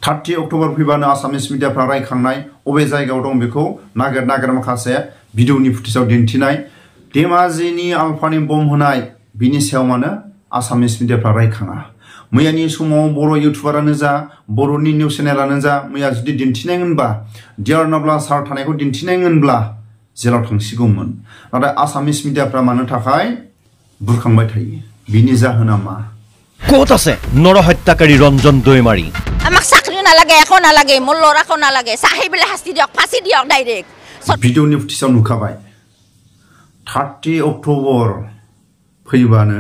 30 October फैबानो आसामिस मिडियाफ्रा रायखांनाय अबे जायगायाव दं बेखौ नागिर माखासे भिडिअनि फुटेजाव दिन्थिनाय धेमाजिनि आलफानि बम होनाय बिनि सायाव मानो आसामिस मिडियाफ्रा रायखाङा मैयानि समाव बर' इउटुबारानो जा बर'नि निउस चेनेलानो जा मैया जुदि दिन्थिनायमोनबा डियार नाब्ला सार थानायखौ दिन्थिनायमोनब्ला जेलाव थांसिगौमोन नाथाय आसामिस मिडियाफ्रा मानो थाखाय बुरखांबाय थायो बिनि जाहोना मा ক'ত আছে নৰহত্যাকাৰী ৰঞ্জন দৈমাৰী আমাক চাকৰি নালাগে একো নালাগে মোৰ ল'ৰাকো নালাগে চাহিবিলে শাস্তি দিয়ক ফাঁচি দিয়ক ডাইৰেক্ট भिडिअनि फुटेजाव नुखाबाय 30 अक्ट'बर फैबानो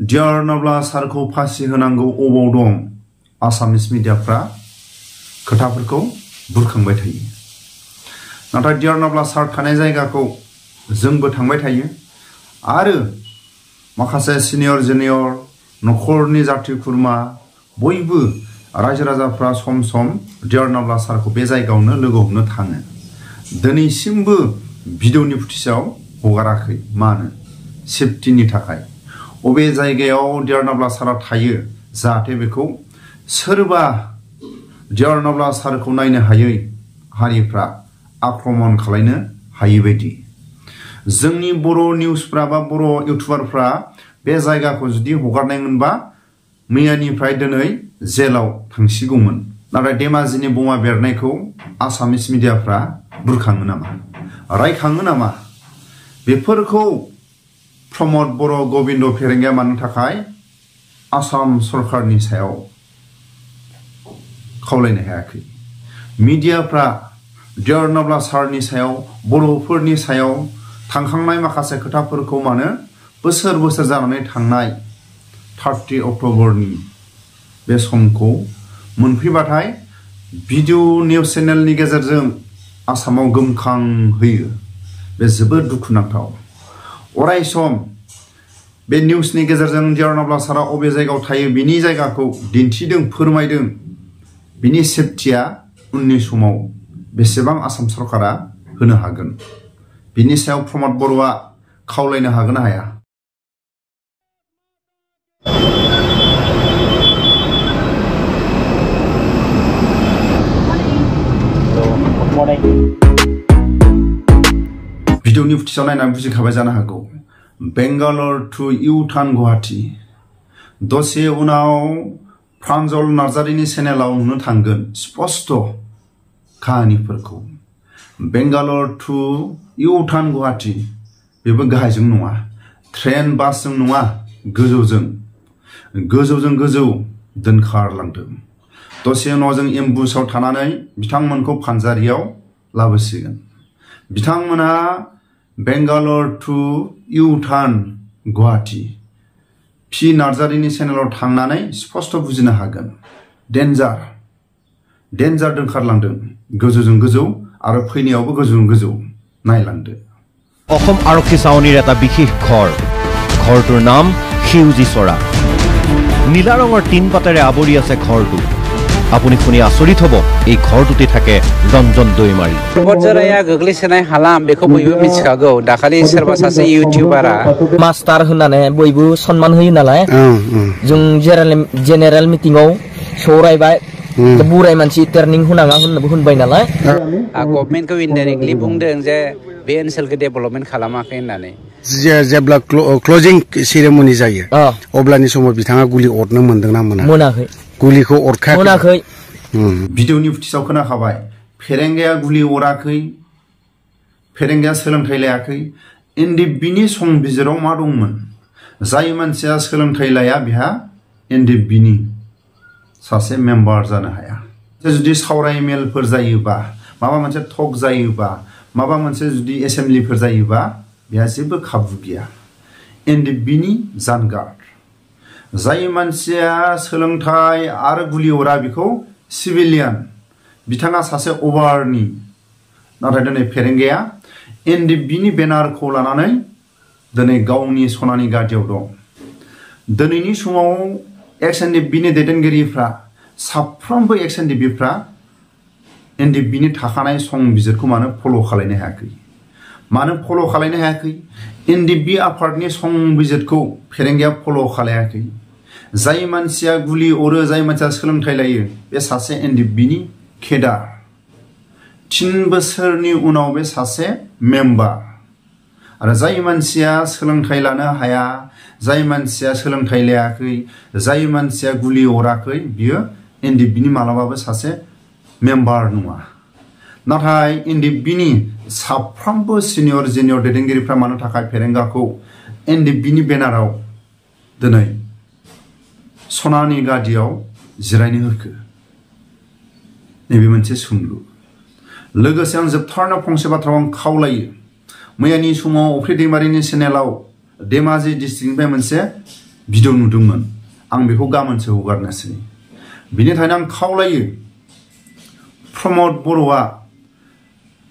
डियार नाब्ला सारखौ फासि होनांगौ अबाव दं आसामिस मिडियाफ्रा खोथाफोरखौ बुरखांबाय थायो नाथाय डियार नाब्ला सार थानाय जायगाखौ जोंबो थांबाय थायो आरो माखासे सिनियर जुनियर नखरनि जाथि खुरमा बयबो रायजो राजाफ्रा सम सम डियार नाब्ला सारखौ बे जायगायावनो लोगो हमनो थाङो दिनैसिमबो भिडिअनि फुटेजाव हगाराखै मानो सेफटिनि थाखाय अबे जायगायाव डियार नाब्ला सारा थायो जाहाथे बेखौ सोरबा डियार नाब्ला सारखौ नायनो हायै हारिफ्रा आक्रमण खालामनो हायै बायदि जोंनि बर' निउसफ्रा बा बर' इउटुबारफ्रा बे जायगाखौ जुदि हगारनायमोनबा मैयानिफ्राय दिनै जेलाव थांसिगौमोन नाथाय धेमाजिनि बमा बेरनायखौ आसामिस मिडियाफ्रा बुरखाङो नामा रायखाङो नामा बेफोरखौ प्रमद बर' गोविन्द फेरेंगाया मानो थाखाय आसाम सरकारनि सायाव खावलायनो हायाखै मिडियाफ्रा डियार नाब्ला सारनि सायाव बर'फोरनि सायाव थांखांनाय माखासे खोथाफोरखौ मानो बोसोर बोसोर जानानै थांनाय 30 अक्ट'बरनि बे समखौ मोनफैबाथाय भिडिअ निउस चेनेलनि गेजेरजों आसामाव गोमखां होयो बे जोबोद दुखुनांथाव अराय सम बे निउसनि गेजेरजों डियार नाब्ला सारा अबे जायगायाव थायो बिनि जायगाखौ दिन्थिदों फोरमायदों बिनि सेफटिया उननि समाव बेसेबां आसाम सरकारा होनो हागोन बिनि सायाव प्रमद बर'आ खावलायनो हागोन ना हाया भिडिअनि फुटेजाव नायनानै बुजिखाबाय जानो हागौ बेंगालर टु इउ टार्न गुवाहाटी दसे उनाव प्रान्जल नार्जारिनि चेनेलाव नुनो थांगोन स्पष्ट काहानिफोरखौ बेंगालर टु इउ टार्न गुवाहाटी बेबो गाहायजों नङा ट्रेन बासजों नङा गोजौजों गोजौ दोनखारलांदों दसे उनाव जों एम्बुसाव थानानै बिथांमोनखौ फानजारियाव लाबोसिगोन बिथांमोना बेंगालर टु इउ टार्न गुवाहाटी पि नार्जारिनि चेनेलाव थांनानै स्पष्ट बुजिनो हागोन डेन्जार दोनखारलांदों गोजौजों गोजौ आरो फैनायावबो गोजौजों गोजौ नायलांदो অসম আৰক্ষী চাউনিৰ এটা বিশেষ ঘৰটোৰ নাম সেউজী চৰা নীলা ৰঙৰ তিন পাতেৰে আৱৰি আছে ঘৰটো আপুনি শুনি আচৰিত হ'ব এই ঘৰটোতে থাকে ৰঞ্জন দৈমাৰী बरजराया गोग्लैसोनाय हालाम बेखौ बयबो मिथिखागौ दाखालि सोरबा सासे इउटिउबारा मास्टार होननानै बयबो सन्मान होयो नालाय जों जेनेरेल मिटिंआव सरायबाय बुराय मानसि टार्निं होनाङा होनबाय नालाय गभर्नमेन्टखौ इनडाइरेक्टलि बुंदों जे बे ओनसोलखौ डेभेलपमेन्ट खालामाखै होननानै जेब्ला क्लोजिं सेरेमनि जायो अब्लानि समाव बिथाङा गुलि अरनो मोनदोंना मोनाखै गुलिखौ अरखायाखै भिडिअनि फुटेजाव खोनाखाबाय फेरेंगाया गुलि अराखै फेरेंगाया सोलोंथाइ लायाखै एनडिएफबिनि संबिजिराव मा दंमोन जाय मानसिया सोलोंथाइ लाया बिहा एनडिएफबिनि सासे मेम्बार जानो हाया जुदि सावराय मेलफोर जायोबा माबा मोनसे टक जायोबा माबा मोनसे जुदि एसेम्बलिफोर जायोबा बेहा जेबो खाबु गैया एनडिएफबिनि जानगार जाय मानसिया सोलोंथाइ आरो गुलि अरा बिखौ सिभिलियान बिथाङा सासे अभारनि नाथाय दिनै फेरेंगाया एनडिएफबिनि बेनारखौ लानानै दिनै गावनि सनानि गादियाव दं दिनैनि समाव एक्स एनडिएफबिनि दैदेनगिरिफ्रा साफ्रोमबो एक्स एनडिएफबिफ्रा एनडिएफबिनि थाखानाय संबिजिरखौ मानो फल' खालामनो हायाखै मानो फल' खालामनो हायाखै एनडिएफबि आफादनि संबिजिरखौ फेरेंगाया फल' खालायाखै जाय मानसिया गुलि अरो जाय मानसिया सोलोंथाइ लायो बे सासे एनडिएफबिनि केडार 3 बोसोरनि उनाव बे सासे मेम्बार आरो जाय मानसिया सोलोंथाइ लानो हाया जाय मानसिया सोलोंथाइ लायाखै जाय मानसिया गुलि अराखै बियो एनडिएफबिनि मालाबाबो सासे मेम्बार नङा नाथाय एनडिएफबिनि साफ्रोमबो सिनियर जुनियर दैदेनगिरिफ्रा मानो थाखाय फेरेंगाखौ एनडिएफबिनि बेनाराव दिनै सनानि गादियाव जिरायनो होखो नैबे मोनसे सोंलु लोगोसे आं जोबथारनायाव फंसे बाथ्राखौ आं खावलायो मैयानि समाव अफ्रि दैमारिनि चेनेलाव धेमाजि डिस्ट्रिक्टनिफ्राय मोनसे भिडिअ नुदोंमोन आं बेखौ गाबोनसो हगारनोसै बेनिखायनो आं खावलायो प्रमद बर'आ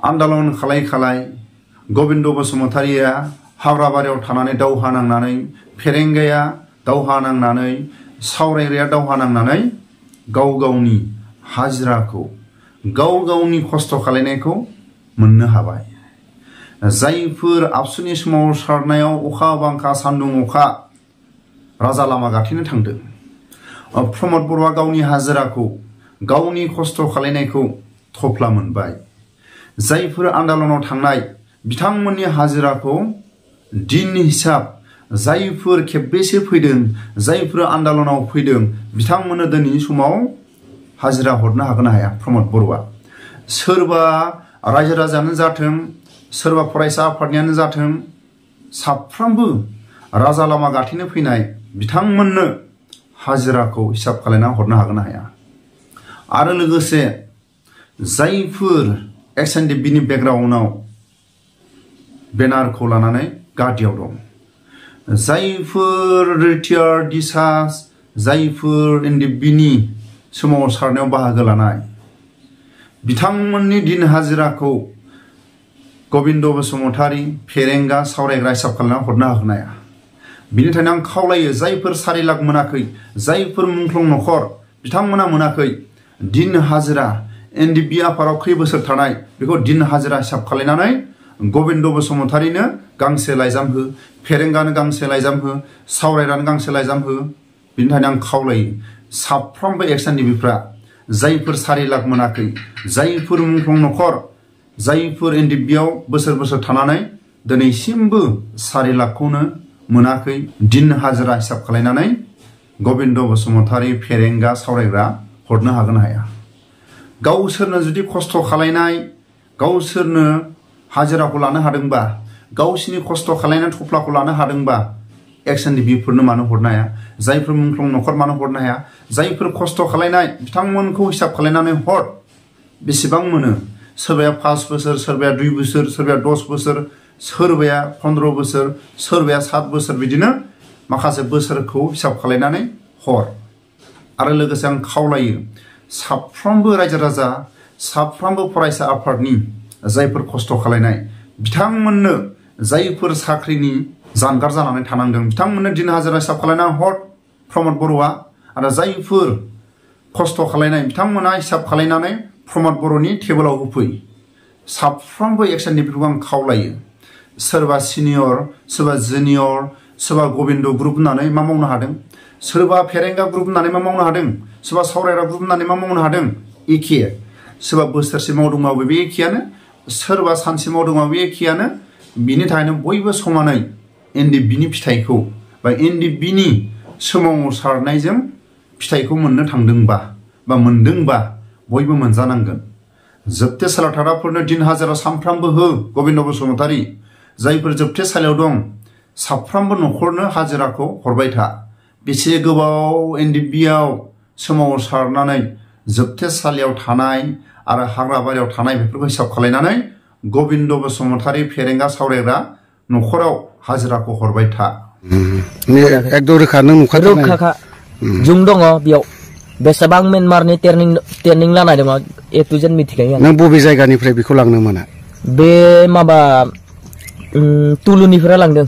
आन्दलन खालाय गबिन्द बसुमतारिया हाग्राबारियाव थानानै दावहा नांनानै फेरेंगाया दावहा नांनानै सावरायग्राया दावहा नांनानै गाव गावनि हाजिराखौ गाव गावनि खस्थ' खालायनायखौ मोननो हाबाय जायफोर आबसुनि समाव सारनायाव अखा बांखा सान्दुं अखा राजा लामा गाथेनो थांदों प्रमद बर'आ गावनि हाजिराखौ गावनि खस्थ' खालायनायखौ थफ्ला मोनबाय जायफोर आन्दलनाव थांनाय बिथांमोननि हाजिराखौ दिन हिसाब जायफोर खेबबेसे फैदों जायफोर आन्दलनाव फैदों बिथांमोननो दिनैनि समाव हाजिरा हरनो हागोन ना हाया प्रमद बर'आ सोरबा रायजो राजायानो जाथों सोरबा फरायसा आफादनियानो जाथों साफ्रोमबो राजा लामा गाथेनो फैनाय बिथांमोननो हाजिराखौ हिसाब खालायना हरनो हागोन ना हाया आरो लोगोसे जायफोर एक्स-एनडिएफबिनि बेकग्राउन्डआव बेनारखौ लानानै गादियाव दं जायफोर रिटायार्ड डिसार्ज जायफोर एनडिएफबिनि सोमावसारनायाव बाहागो लानाय बिथांमोननि दिन हाजिराखौ गबिन्द बसुमतारि फेरेंगा सावरायग्रा हिसाब खालामना हरनो हागोन हाया बिनिखायनो आं खावलायो जायफोर 4 लाख मोनाखै जायफोर मुंख्लं नखर बिथांमोना मोनाखै दिन हाजिरा एनडिएफबि आफादाव खै बोसोर थानाय बेखौ दिन हाजिरा हिसाब खालायनानै गबिन्द बसुमतारिनो गांसे लाइजाम हो फेरेंगानो गांसे लाइजाम हो सावरायग्रानो गांसे लाइजाम हो बिनिखायनो आं खावलायो साफ्रोमबो एक्स-एनडिएफबिफ्रा जायफोर 4 लाख मोनाखै जायफोर मुंख्लं नखर जायफोर एनडिएफबियाव बोसोर थानानै दिनैसिमबो 4 लाखखौनो मोनाखै दिन हाजिरा हिसाब खालायनानै गबिन्द बसुमतारि फेरेंगा सावरायग्रा हरनो हागोन हाया गावसोरनो जुदि खस्थ' खालायनाय गावसोरनो हाजिराखौ लानो हादोंबा गावसिनि खस्थ' खालायनाय थफ्लाखौ लानो हादोंबा एक्स-एनडिएफबिफोरनो मानो हरनो हाया जायफोर मुंख्लं नखर मानो हरनो हाया जायफोर खस्थ' खालायनाय बिथांमोनखौ हिसाब खालायनानै हर बेसेबां मोनो सोरबाया 5 बोसोर सोरबाया 2 बोसोर सोरबाया 10 बोसोर सोरबाया 15 बोसोर सोरबाया 7 बोसोर बिदिनो माखासे बोसोरखौ हिसाब खालायनानै हर आरो लोगोसे आं खावलायो साफ्रोमबो रायजो राजा साफ्रोमबो फरायसा आफादनि जायफोर खस्थ' खालायनाय बिथांमोननो जायफोर साख्रिनि जानगार जानानै थानांदों बिथांमोननो दिन हाजिरा हिसाब खालायना हर प्रमद बर'आ आरो जायफोर खस्थ' खालायनाय बिथांमोना हिसाब खालायनानै प्रमद बर'नि टेबोलाव होफै साफ्रोमबो एक्स-एनडिएफबिफोरखौ आं खावलायो सोरबा सिनियर सोरबा जुनियर सोरबा गबिन्द ग्रुप होननानै मा मावनो हादों सोरबा फेरेंगा ग्रुप होननानै मा मावनो हादों सोरबा सावरायग्रा ग्रुप होननानै मा मावनो हादों एखे सोरबा बोसोरसे मावदोंबाबो बे एखेयानो सोरबा सानसे मावदोंबाबो बे एखेयानो बिनि थाखायनो बयबो समानै एनडिएफबिनि फिथाइखौ बा एनडिएफबिनि सोमावसारनायजों फिथाइखौ मोननो थांदोंबा बा मोनदोंबा बयबो मोनजानांगोन जोबथेसालियाव दिन हाजिरा सानफ्रामबो हो गबिन्द बसुमतारि जायफोर जोबथेसालियाव दं साफ्रोमबो नखरनो हाजिराखौ हरबाय था बेसे गोबाव एनडिएफबियाव सोमावसारनानै जोबथेसालियाव थानाय आरो हाग्राबारियाव थानाय बेफोरखौ हिसाब खालायनानै गबिन्द बसुमतारि फेरेंगा सावरायग्रा नखराव हाजिराखौ हरबाय था एकदम रोखा नों रोखा जों दङ बेयाव बेसेबां म्यानमारनि ट्रेनिं लानाय दङ ए टु जेड मिथिखायो नों बबे जायगानिफ्राय बेखौ लांनो मोना बे माबा तुलुनिफ्राय लांदों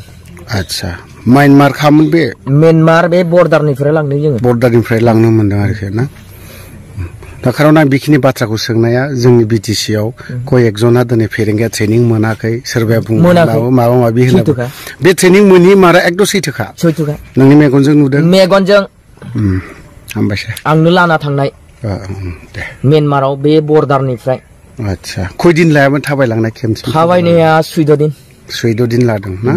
आच्छा म्यानमार खामोन बे म्यानमार बे बर्डारनिफ्राय लांदों जोङो बर्डारनिफ्राय लांनो मोनदों आरोखि ना दा खारन आं बेखिनि बाथ्राखौ सोंनाया जोंनि बिटिसिआव कयेकजना दिनै फेरेंगाया ट्रेनिं मोनाखै सोरबाया बुङो माबा माबि होनो बे ट्रेनिं मोनि मारा एकदम सैथोखा सैथोखा नोंनि मेगनजों नुदों मेगनजों हामबायसै आंनो लाना थांनाय दे म्यानमाराव बे बर्डारनिफ्राय आच्छा खयदिन लायामोन थाबायलांनाय खेमसिम थाबायनाया 14 दिन लादों ना